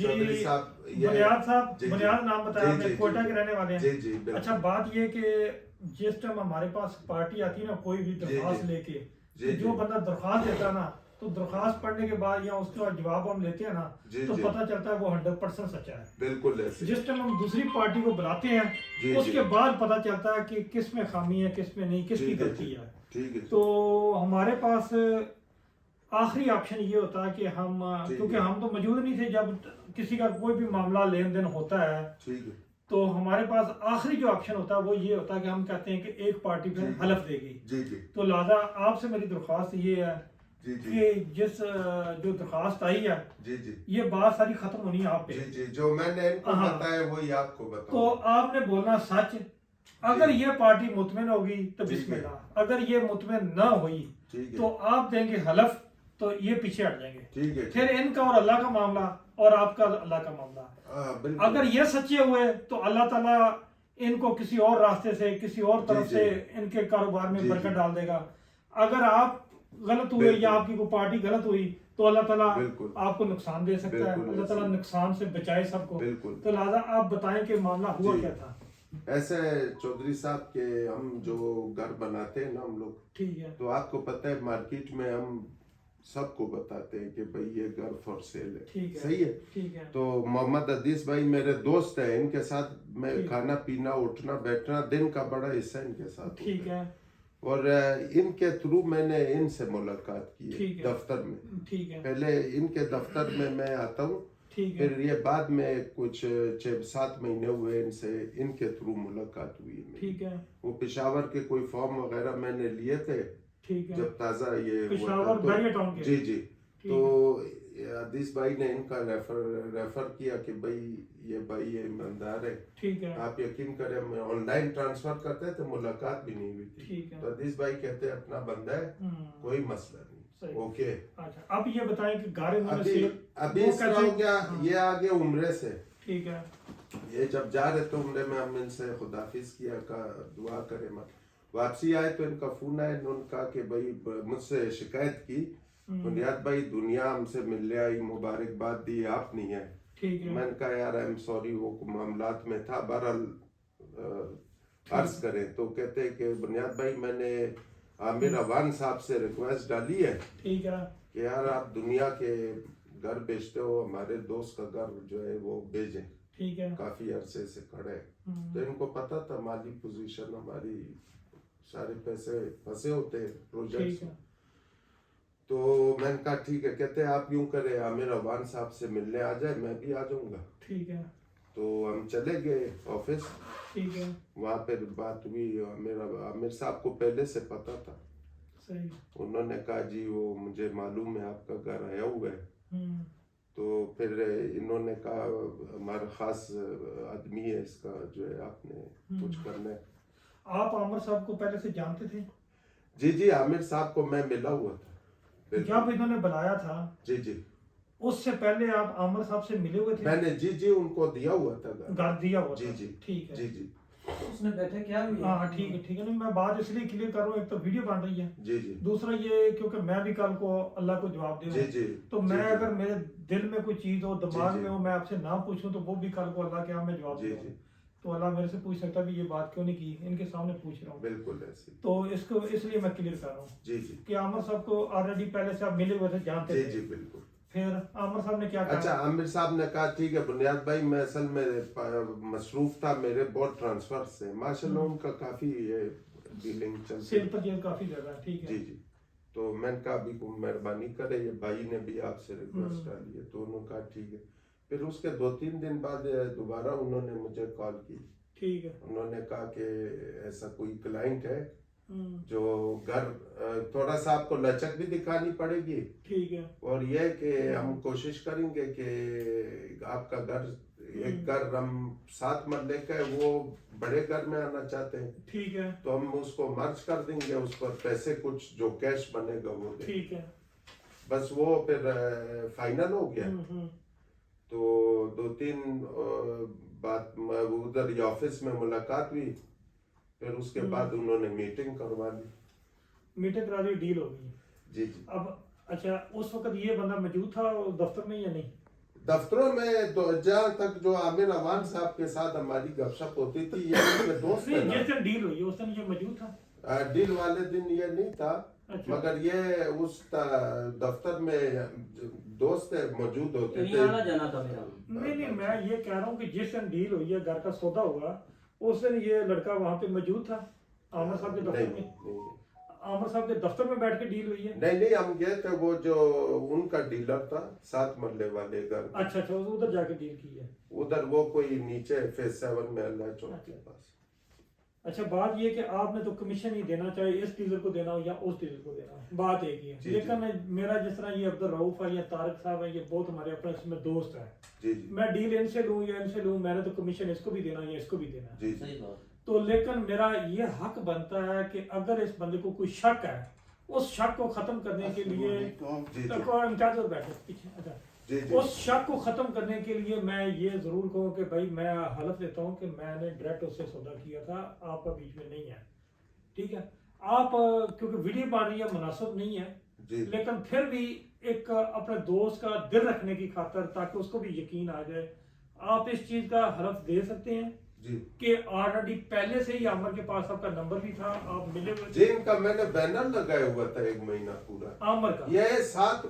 चौधरी साहब, बुनियाद नाम बताया आपने, कोयटा के रहने वाले हैं। जी जी बिल्कुल। अच्छा, बात ये कि जिस टाइम हमारे पास पार्टी आती है ना, कोई भी दरख्वास्त लेके, तो जो बंदा दरख्वास्त देता है ना, तो दरख्वास्त पढ़ने के बाद या उसका जवाब हम लेते हैं ना, तो पता चलता है वो 100% सच्चा है। बिल्कुल ऐसे। जिस टाइम हम दूसरी पार्टी को बुलाते हैं, उसके बाद पता चलता है कि किस में खामी है, किस में नहीं, किसकी गलती है। ठीक है। तो हमारे पास आखिरी ऑप्शन ये होता है कि हम, क्योंकि हम तो मौजूद नहीं थे जब किसी का कोई भी मामला लेन देन होता है, ठीक है, तो हमारे पास आखिरी जो ऑप्शन होता है वो ये होता है कि हम कहते हैं कि एक पार्टी फिर हलफ देगी। जी जी। तो लिहाजा आपसे मेरी दरख्वास्त ये है जी जी कि जिस जो दरख्वास्त आई है, जी जी, ये बात सारी खत्म होनी है आप पे। जी जी, जो मैंने इनको बताया वही आपको तो बताऊं। आपने बोलना सच। अगर ये पार्टी मुतमिन होगी तो बिस्मिल्लाह, अगर ये मुतमिन ना हुई तो आप देंगे हलफ, तो ये पीछे हट जाएंगे। ठीक है। फिर इनका और अल्लाह का मामला और आपका अल्लाह का मामला। अगर ये सच्चे हुए तो अल्लाह ताला इनको किसी और रास्ते से, किसी और तरफ से इनके कारोबार में बरकत डाल देगा। अगर आप गलत हुए या आपकी कोई पार्टी गलत हुई तो अल्लाह ताला आपको नुकसान दे सकता है। अल्लाह ताला नुकसान से बचाए सबको। तो लिहाजा आप बताएं कि मामला हुआ क्या था। ऐसे चौधरी साहब के हम जो घर बनाते हैं ना हम लोग, ठीक है, तो आपको पता है मार्केट में हम सबको बताते हैं कि भाई ये घर फॉर सेल है। सही है। ठीक है। तो मोहम्मद अदीस भाई मेरे दोस्त है, इनके साथ मैं खाना पीना उठना बैठना दिन का बड़ा हिस्सा इनके साथ। ठीक है। और इनके थ्रू मैंने इनसे मुलाकात की है दफ्तर में। ठीक है। पहले इनके दफ्तर में मैं आता हूँ, फिर ये बाद में कुछ 6-7 महीने हुए इनसे इनके थ्रू मुलाकात हुई। ठीक है। वो पेशावर के कोई फॉर्म वगैरह मैंने लिए थे। ठीक है। जब ताज़ा ये पेशावर बैरिया टाउन के। जी जी। तो अदीस भाई ने इनका रेफर किया कि भाई ये ईमानदार है। ठीक है। आप यकीन करें, मैं ऑनलाइन ट्रांसफर करते थे, मुलाकात भी नहीं हुई थी। ठीक है। तो अदीस भाई कहते हैं अपना बंदा है, कोई मसला नहीं। ओके। अच्छा, अब ये बताएं कि गाड़ी अभी इसका हो गया, ये आ गया उम्रे से। ठीक है। ये जब जा रहे थे उम्रे में, हम इनसे खुदाफिज किया का दुआ करे मत। वापसी आए तो इनका फोन आया, इन्होंने कहा कि भाई मुझसे शिकायत की बुनियाद भाई, दुनिया हमसे मिलने आई, मुबारकबाद दी, आप नहीं है। ठीक है। मैंने कहा यार आई एम सॉरी, वो मामलात में था, बहरहाल अर्ज करें। तो कहते हैं कि बुनियाद भाई मैंने आमिर अवान साहब से रिक्वेस्ट डाली है। ठीक है। कि यार आप दुनिया के घर बेचते हो, हमारे दोस्त का घर जो है वो भेजें। ठीक है। काफी अरसे से खड़े। तो इनको पता था माली पोजीशन हमारी, सारे पैसे फंसे होते प्रोजेक्ट में। तो मैंने कहा ठीक है। कहते हैं आप यूं करें, आमिर अवान साहब से मिलने आ जाए, मैं भी आ जाऊंगा। ठीक है। तो हम चले गए ऑफिस। ठीक है। वहाँ पे बात हुई, आमिर साहब को पहले से पता था। सही। उन्होंने कहा जी वो मुझे मालूम है आपका घर आया हुआ है। तो फिर इन्होंने कहा हमारा खास आदमी है, इसका जो है आपने कुछ करना है। आप आमिर साहब को पहले से जानते थे? जी जी, आमिर साहब को मैं मिला हुआ था जब इन्होंने बुलाया था। जी जी। उससे पहले आप आमिर साहब से मिले हुए थे? मैंने जी जी उनको दिया हुआ था, घर दिया हुआ जी था। जी। ठीक है। जी जी। उसने बैठे क्या हुई? हाँ ठीक है, ठीक है। नहीं, मैं बात इसलिए क्लियर कर रहा हूँ, एक तो वीडियो बन रही है, जी जी। दूसरा ये क्योंकि मैं भी कल को अल्लाह को जवाब दूं। जी जी। तो मैं अगर मेरे दिल में कोई चीज हो, दिमाग में हो, मैं आपसे ना पूछूं तो वो भी कल को अल्लाह के यहाँ मैं जवाब दूं। तो अल्लाह मेरे से पूछ सकता भी ये बात क्यों नहीं की, इनके सामने पूछ रहा हूँ। बिल्कुल ऐसे। तो इसको इसलिए मैं क्लियर कर रहा हूँ जी जी कि आमिर साहब को ऑलरेडी पहले से आप मिले हुए थे, जानते थे। जी जी बिल्कुल। फिर आमिर साहब ने क्या कहा? अच्छा, आमिर साहब ने कहा ठीक है बुनियाद भाई, मैं असल में मसरूफ था, मेरे बहुत ट्रांसफर से माशाल्लाह उनका काफी डीलिंग चलती सेल परचेज काफी ज्यादा। ठीक है। जी जी। तो मैंने कहा अभी मेहरबानी करे, ये भाई ने भी आपसे रिक्वेस्ट डाली है। तो उन्होंने कहा ठीक है। फिर उसके 2-3 दिन बाद दोबारा उन्होंने मुझे कॉल की। ठीक है। उन्होंने कहा कि ऐसा कोई क्लाइंट है जो घर, थोड़ा सा आपको लचक भी दिखानी पड़ेगी। ठीक है। और यह कि हम कोशिश करेंगे कि आपका घर, एक घर हम 7 मरले का है, वो बड़े घर में आना चाहते हैं। ठीक है। तो हम उसको मर्ज कर देंगे, उस पर पैसे कुछ जो कैश बनेगा वो देंगे। ठीक है। बस वो फिर फाइनल हो गया। तो 2-3 बात उधर ऑफिस में मुलाकात हुई। फिर उसके बाद उन्होंने मीटिंग करवा ली। मीटिंग करा ली, डील हो गई। जी जी। अब अच्छा, उस वक्त ये बंदा मौजूद था दफ्तर में या नहीं? दफ्तरों में जहाँ तक जो आमिर अमान साहब के साथ हमारी गपशप होती थी, ये उनके दोस्त नहीं, है ना। जिस दिन डील हुई उस दिन ये मौजूद था। डील वाले दिन ये नहीं था। अच्छा। मगर ये उस दफ्तर में दोस्त मौजूद होते थे। आना जाना था मेरा। नहीं, मैं ये कह रहा हूँ कि जिस दिन डील हुई है, घर का सौदा हुआ, उस दिन ये लड़का वहाँ पे मौजूद था आमिर साहब के दफ्तर में। आमिर साहब के दफ्तर में बैठ के डील हुई है। नहीं, हम गए थे, वो जो उनका डीलर था 7 मरले वाले घर। अच्छा, उधर जाके डील की है। उधर वो कोई नीचे फेज 7 में अल्लाह चौक के पास। अच्छा, बात ये कि आपने तो कमीशन ही देना, चाहे इस डीलर को देना हो या उस डीलर को देना हो, बात एक ही है। लेकिन मेरा जिस तरह ये अब्दुल रऊफ है या तारिक साहब है, ये बहुत हमारे अपने इसमें दोस्त है। जी। मैं डील इनसे लूँ या इनसे लूँ, मैंने तो कमीशन इसको भी देना या इसको भी देना। जी। सही बात। तो लेकिन मेरा ये हक बनता है कि अगर इस बंदे को कोई शक है, उस शक को खत्म करने के लिए उस शक को खत्म करने के लिए मैं ये जरूर कहूँ कि भाई मैं हलफ देता हूँ कि मैंने डायरेक्ट उससे सौदा किया था, आपका बीच में नहीं है। ठीक है, आप क्योंकि वीडियो बन रही है, मुनासिब नहीं है, लेकिन फिर भी एक अपने दोस्त का दिल रखने की खातर, ताकि उसको भी यकीन आ जाए, आप इस चीज का हलफ दे सकते हैं कि ऑलरेडी पहले से ही आमिर के पास आपका नंबर भी था, आप मिले हुए जी। इनका मैंने बैनर लगाया हुआ था 1 महीना पूरा आमिर का। ये 7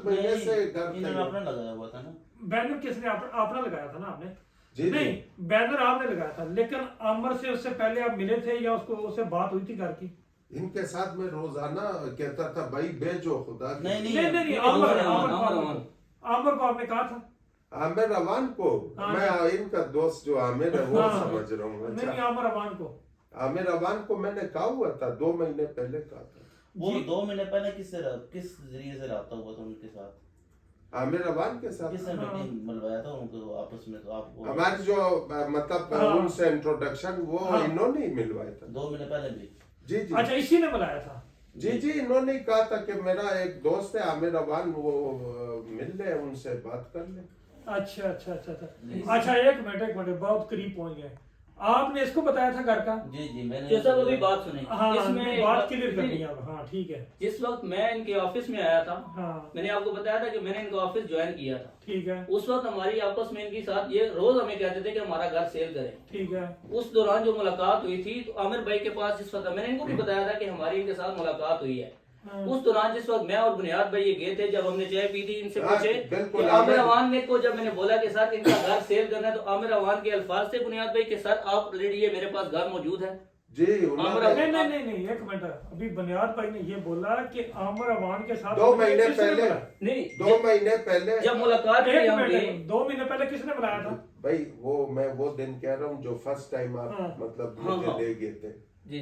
महीने से घर आपने लगाया हुआ था ना बैनर? किसने? आपने लगाया था ना आपने? जी। नहीं, बैनर आपने लगाया था, लेकिन आमिर से उससे पहले आप मिले थे या उससे बात हुई थी घर की? इनके साथ में रोजाना कहता था भाई भेजो खुदा की। नहीं, आमिर को आपने कहा था? आमिर अमान को? मैं इनका दोस्त जो आमिर है वो समझ रहा हूँ। नहीं, आमिर अमान को। आमिर अमान को मैंने कहा हुआ था 2 महीने पहले कहा था। वो 2 महीने पहले किस जरिए से रब्ता हुआ था उनके साथ? आमिर अमान के साथ किसने मीटिंग बुलवाया था उनको आपस में? तो आपको हमारी जो मतलब उनसे इंट्रोडक्शन वो इन्होंने ही मिलवाया था 2 महीने पहले भी। जी। अच्छा, इसी ने बुलाया था? जी, इन्होंने कहा था कि मेरा एक दोस्त है आमिर अमान, वो मिल ले, उनसे बात कर ले। अच्छा, 1 मिनट, बहुत करीब पहुंच गए। आपने इसको बताया था घर का? जी, मैंने जैसा अभी बात सुनी। हाँ, इसमें बात क्लियर करनी है। हाँ, ठीक है। जिस वक्त मैं इनके ऑफिस में आया था, हाँ, मैंने आपको बताया था कि मैंने इनका ऑफिस ज्वाइन किया था। ठीक है। उस वक्त हमारी आपस में इनके साथ ये रोज हमें कहते थे कि हमारा घर सेल करें। ठीक है। उस दौरान जो मुलाकात हुई थी, तो आमिर भाई के पास जिस वक्त मैंने इनको भी बताया था कि हमारी इनके साथ मुलाकात हुई है, उस दौरान जिस वक्त मैं और बुनियाद भाई ये गए थे, जब हमने चाय पी थी, इनसे पूछे कि आमिर अवान ने को जब मैंने बोला कि सर इनका घर सेल करना है, तो आमिर अवान के अल्फाज से बुनियाद भाई के सर आप ऑलरेडी ये मेरे पास घर मौजूद है। जी। नहीं, 1 मिनट, अभी बुनियाद भाई ने ये बोला कि आमिर अवान के साथ 2 महीने पहले नहीं, 2 महीने पहले जब मुलाकात हुई हमने 2 महीने पहले किसने बुलाया था भाई? मैं वो दिन कह रहा हूँ जो फर्स्ट टाइम आप मतलब मुझे ले गए थे। जी,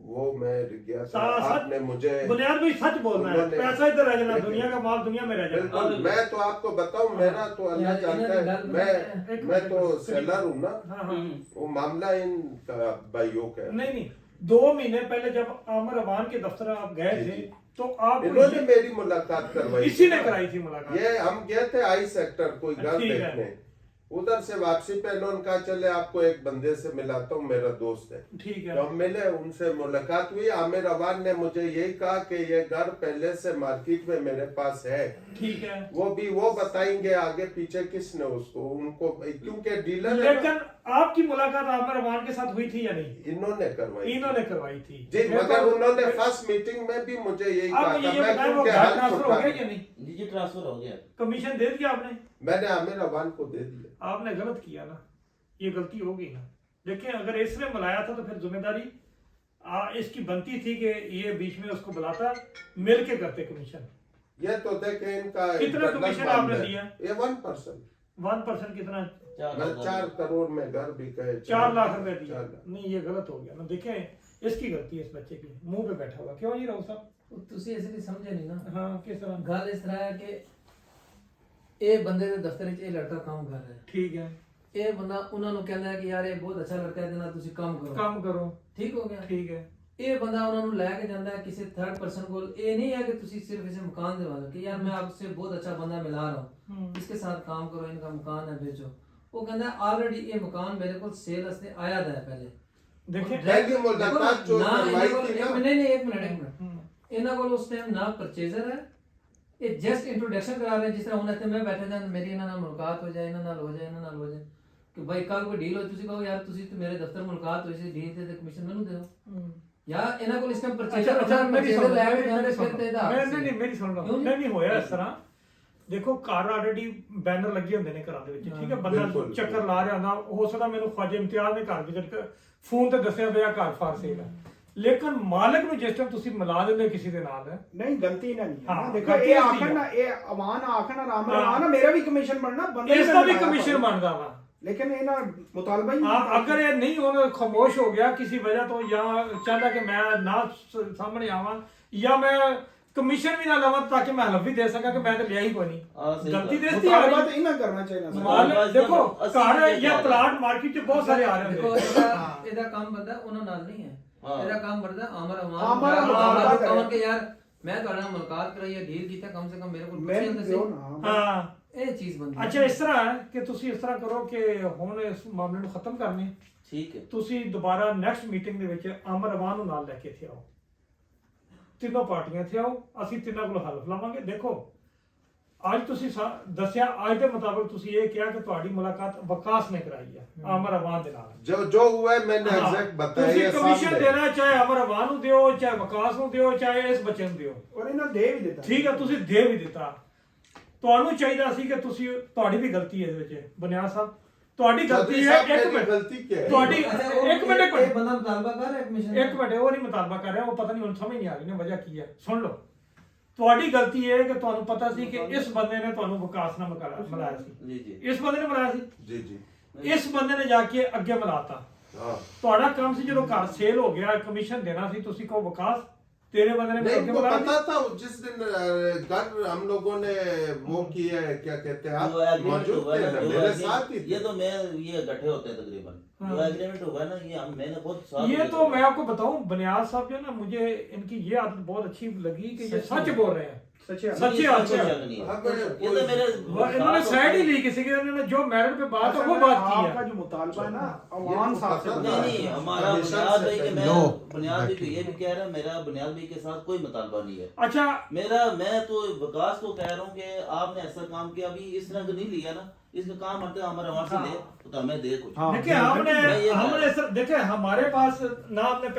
वो मैं गया था, आपने मुझे बुनियाद भाई सच बोलना है, पैसा इधर रह जाना, दुनिया का माल दुनिया में रह जाना। बिल्कुल, मैं तो आपको बताऊं, मेरा तो अल्लाह जानता है, मैं तो सेलर हूँ ना। वो मामला इन भाइयों का नहीं, 2 महीने पहले जब आमिर अवान के दफ्तर आप गए थे, तो आप इन्होंने मेरी मुलाकात करवाई, इसी ने कराई थी मुलाकात। ये हम गए थे आई सेक्टर कोई घर देखने, उधर से वापसी पे इन्होंने कहा चले आपको एक बंदे से मिलाता हूँ, मेरा दोस्त है। ठीक है। तो हम मिले, उनसे मुलाकात हुई। आमिर अवान ने मुझे यही कहा कि ये घर पहले से मार्केट में मेरे पास है। ठीक है। वो बताएंगे आगे पीछे किसने उसको उनको, क्योंकि डीलर। लेकिन आपकी मुलाकात आमिर अवान के साथ हुई थी या नहीं? इन्होंने करवाई थी जी, मगर उन्होंने फर्स्ट मीटिंग में भी मुझे यही कहा था। ट्रांसफर हो गया या नहीं? जी, ट्रांसफर हो गया। कमीशन दे दिया आपने? मैंने आमिर अवान को दे दिया। आपने गलत किया ना, ये गलती होगी ना। देखिए, अगर इसने बुलाया था तो फिर जिम्मेदारी इसकी बनती थी कि ये बीच में उसको बुलाता, मिल के करते कमीशन। ये तो देखे इनका कितना कमीशन आपने दिया? ये 1%। 1% कितना? 4 करोड़ में घर भी कहे 4 लाख रुपए दिया। नहीं, ये गलत हो गया ना। देखें, इसकी गलती है, इस बच्चे की, मुंह पे बैठा हुआ। क्यों जी राव साहब? ਤੁਸੀਂ ਇਸ ਲਈ ਸਮਝੇ ਨਹੀਂ ਨਾ। हाँ, किस तरह? ਗੱਲ ਇਸ ਤਰ੍ਹਾਂ ਹੈ ਕਿ ਇਹ ਬੰਦੇ ਦੇ ਦਫ਼ਤਰ ਵਿੱਚ ਇਹ ਲੜਕਾ ਕੰਮ ਕਰ ਰਿਹਾ ਹੈ। ठीक है। ਇਹ ਬੰਦਾ ਉਹਨਾਂ ਨੂੰ ਕਹਿੰਦਾ ਹੈ ਕਿ ਯਾਰ ਇਹ ਬਹੁਤ ਅੱਛਾ ਲੜਕਾ ਹੈ, ਇਹਦੇ ਨਾਲ ਤੁਸੀਂ ਕੰਮ ਕਰੋ। काम करो। ਠੀਕ ਹੋ ਗਿਆ। ठीक है। ਇਹ ਬੰਦਾ ਉਹਨਾਂ ਨੂੰ ਲੈ ਕੇ ਜਾਂਦਾ ਹੈ ਕਿਸੇ ਥਰਡ ਪਰਸਨ ਕੋਲ। ਇਹ नहीं है कि ਤੁਸੀਂ सिर्फ इसे मकान दिलवा दो कि यार मैं आपसे बहुत अच्छा बंदा मिला रहा हूँ, इसके साथ काम करो, इनका मकान है बेचो। वो कहता है ऑलरेडी ये मकान मेरे को सेल वास्ते आया था पहले। देखिए, पहली मुलाकात जो करवाई थी ना। नहीं, 1 मिनट। ਇਹਨਾਂ ਕੋਲ ਉਸ ਟਾਈਮ ਨਾ ਪਰਚੇਜ਼ਰ ਹੈ ये जस्ट इंट्रोडक्शन करा रहे हैं, जिस तरह उन्हें मैं बैठे थे मेरी इन्हां नाल मुलाकात हो जाए, इन्हां नाल हो जाए, इन्हां नाल हो जाए कि भाई कल कोई डील हो, तुसी कहो यार तुसी तो मेरे दफ्तर मुलाकात हुई सी, डील ते कमीशन मैनू दे दो या इन्हां कोल इस टाइम परचेजर मेरी सुन ले के जाने फिरते दा नहीं मेरी सुन लਓ नहीं ਹੋਇਆ ਇਸ ਤਰ੍ਹਾਂ ਦੇਖੋ ਘਰ ਆਲਰੇਡੀ ਬੈਨਰ ਲੱਗੇ ਹੁੰਦੇ ਨੇ ਘਰਾਂ ਦੇ ਵਿੱਚ ਠੀਕ ਹੈ ਬੰਦਾ ਚੱਕਰ ਲਾ ਰਿਹਾ ਹੁੰਦਾ ਹੋ ਸਕਦਾ ਮੈਨੂੰ ਖਵਾਜੇ ਇਮਤਿਆਜ਼ ਨੇ ਘਰ ਵਿਜ਼ਿਟ ਫੋਨ ਤੇ ਦੱਸਿਆ ਪਿਆ ਘਰ ਫਾਰ ਸੇਲ ਹੈ ਲੇਕਿਨ ਮਾਲਕ ਨੂੰ ਜਿਸ ਟਾਈਮ ਤੁਸੀਂ ਮਿਲਾ ਦਿੰਦੇ ਕਿਸੇ ਦੇ ਨਾਲ ਨਹੀਂ ਗਲਤੀ ਨਾ ਨਹੀਂ ਹਾਂ, ਦੇਖੋ ਗਲਤੀ ਇਹ ਇਸ ਦੀ ਆਖਣ ਨਾ ਇਹ ਅਵਾਨ ਆਖਣ ਆਰਾਮ ਨਾਲ ਮੇਰਾ ਵੀ ਕਮਿਸ਼ਨ ਬਣਨਾ ਬੰਦੇ ਇਸ ਦਾ ਵੀ ਕਮਿਸ਼ਨ ਬਣਦਾ ਵਾ लेकिन ये ना मुतालबा ही हाँ अगर ये नहीं होना खामोश हो गया किसी वजह तो या चाहता कि मैं ना सामने आवा या मैं कमीशन भी ना लवा ताकि मैं हलफ भी दे सका कि मैं तो लिया ही कोई नहीं गलती दे दी मुतालबा तो इना करना चाहिए माल देखो कार या प्लाट मार्केट च बहुत सारे आ रहे देखो हैं ਇਹਦਾ ਕੰਮ ਬੰਦਾ ਉਹਨਾਂ ਨਾਲ ਨਹੀਂ ਹੈ ਹਾਂ। ਇਹਦਾ ਕੰਮ ਬੰਦਾ ਆਮਰ ਆਮਰ ਅਮਾਨ ਅਮਾਨ ਕਹਣ ਕਿ ਯਾਰ ਮੈਂ ਤੁਹਾਡੇ ਨਾਲ ਮੁਲਾਕਾਤ ਕਰਾਈ ਹੈ, ਡੀਲ ਕੀਤਾ, ਕਮ ਸੇ ਕਮ ਮੇਰੇ ਕੋਲ मैं ਪੁੱਛਿਆ दियो ਤਾਂ ना हाँ ਇਹ ਚੀਜ਼ ਬੰਦੀ अच्छा इस तरह है कि ਤੁਸੀਂ ਇਸ ਤਰ੍ਹਾਂ ਕਰੋ ਕਿ ਹੁਣ ਇਸ ਮਾਮਲੇ ਨੂੰ ਖਤਮ ਕਰਨੇ ठीक है ਤੁਸੀਂ ਦੁਬਾਰਾ ਨੈਕਸਟ ਮੀਟਿੰਗ ਦੇ ਵਿੱਚ ਅਮਰ ਅਮਾਨ ਨੂੰ ਨਾਲ ਲੈ ਕੇ ਇੱਥੇ ਆਓ, ਤਿੰਨੋਂ ਪਾਰਟੀਆਂ ਇੱਥੇ ਆਓ, ਅਸੀਂ ਤਿੰਨਾਂ ਕੋਲ ਹਲਫ ਲਾਵਾਂਗੇ। ਦੇਖੋ ਅੱਜ ਤੁਸੀਂ ਦੱਸਿਆ ਅੱਜ ਦੇ ਮੁਤਾਬਕ ਤੁਸੀਂ ਇਹ ਕਿਹਾ ਕਿ ਤੁਹਾਡੀ ਮੁਲਾਕਾਤ ਵਕਾਸ ਨੇ ਕਰਾਈ ਹੈ ਅਮਰ ਅਮਾਨ ਦੇ ਨਾਲ जो हुआ है मैंने एग्जैक्ट बताया ਤੁਸੀਂ ये ਕਮਿਸ਼ਨ सामने। ਦੇਣਾ ਚਾਹੇ ਅਮਰ ਅਮਾਨ ਨੂੰ ਦਿਓ, ਚਾਹੇ ਵਕਾਸ ਨੂੰ ਦਿਓ, ਚਾਹੇ ਇਸ ਬੱਚੇ ਨੂੰ ਦਿਓ, और इन्हें दे भी देता ਠੀਕ ਹੈ ਤੁਸੀਂ ਦੇ ਵੀ ਦਿੱਤਾ। ਤੁਹਾਨੂੰ ਚਾਹੀਦਾ ਸੀ ਕਿ ਤੁਸੀਂ ਤੁਹਾਡੀ ਵੀ ਗਲਤੀ ਹੈ ਇਹਦੇ ਵਿੱਚ ਬਨਿਆਦ ਸਾਹਿਬ, ਤੁਹਾਡੀ ਗਲਤੀ चौधरी ਹੈ। साहब, ਇੱਕ मेरी ਮਿੰਟ गलती क्या है? ਤੁਹਾਡੀ ਇੱਕ ਮਿੰਟ ਇਹ ਬੰਦਾ ਮੁਤਾਲਬਾ ਕਰ ਰਿਹਾ ਕਮਿਸ਼ਨ ਇੱਕ ਮਿੰਟ ਉਹ ਨਹੀਂ ਮੁਤਾਲਬਾ ਕਰ ਰਿਹਾ, ਉਹ ਪਤਾ ਨਹੀਂ ਹੁਣ ਸਮਝ ਨਹੀਂ ਆ ਰਹੀ ਨੇ ਵਜ੍ਹਾ ਕੀ ਹੈ। ਸੁਣ ਲਓ ਤੁਹਾਡੀ ਗਲਤੀ ਹੈ ਕਿ ਤੁਹਾਨੂੰ ਪਤਾ ਸੀ ਕਿ ਇਸ ਬੰਦੇ ਨੇ ਤੁਹਾਨੂੰ ਵਿਕਾਸ ਨਾਲ ਮਿਲਾਇਆ ਸੀ, जी जी ਇਸ ਬੰਦੇ ਨੇ ਮਿਲਾਇਆ ਸੀ, जी जी ਇਸ ਬੰਦੇ ਨੇ ਜਾ ਕੇ ਅੱਗੇ ਮਿਲਾਤਾ। हाँ ਤੁਹਾਡਾ ਕੰਮ ਸੀ ਜਦੋਂ ਘਰ ਸੇਲ ਹੋ ਗਿਆ ਕਮਿਸ਼ਨ ਦੇਣਾ ਸੀ, ਤੁਸੀਂ ਕਹੋ ਵਿਕਾਸ तेरे बंदे ने नहीं ਅੱਗੇ वो ਮਿਲਾਇਆ पता ਸੀ। था जिस दिन घर हम लोगों ने वो किया है क्या कहते हैं जो आप एग्रीमेंट मौजूद हुआ थे ना, ना जो मेरे एग्रीमेंट- साथ ही थे। ये तो मैं ये इकट्ठे होते हैं तकरीबन हाँ। जो एग्रीमेंट हुआ ना ये मैंने बहुत साल ये पहले तो किया। मैं आपको बताऊं बनियाद साहब जो है ना, मुझे इनकी ये आदत बहुत अच्छी लगी कि ये सच बोल रहे हैं, सच्चे सच्ची ये बात कोई है। शक नहीं है। हाँ, मैं- ये तो मेरे इन्होंने साइड ही ली किसी की, इन्होंने जो मेरिट पे बात है वो बात की आपका है। जो मुतालबा है ना अवान साहब से नहीं नहीं हमारा हमेशा बुनियाद से भाई के मैं जो बुनियाद भाई को ये भी कह रहा है मेरा बुनियाद भाई के साथ कोई मुतालबा नहीं है। अच्छा मेरा मैं तो विकास को कह रहा हूँ कि आपने ऐसा काम किया अभी इस तरह का नहीं लिया ना, इसका काम हटते हमारे वहां से ले तो हमें दे कुछ हाँ। देखिए मैं ये हमने देखिए हमारे पास ना हमने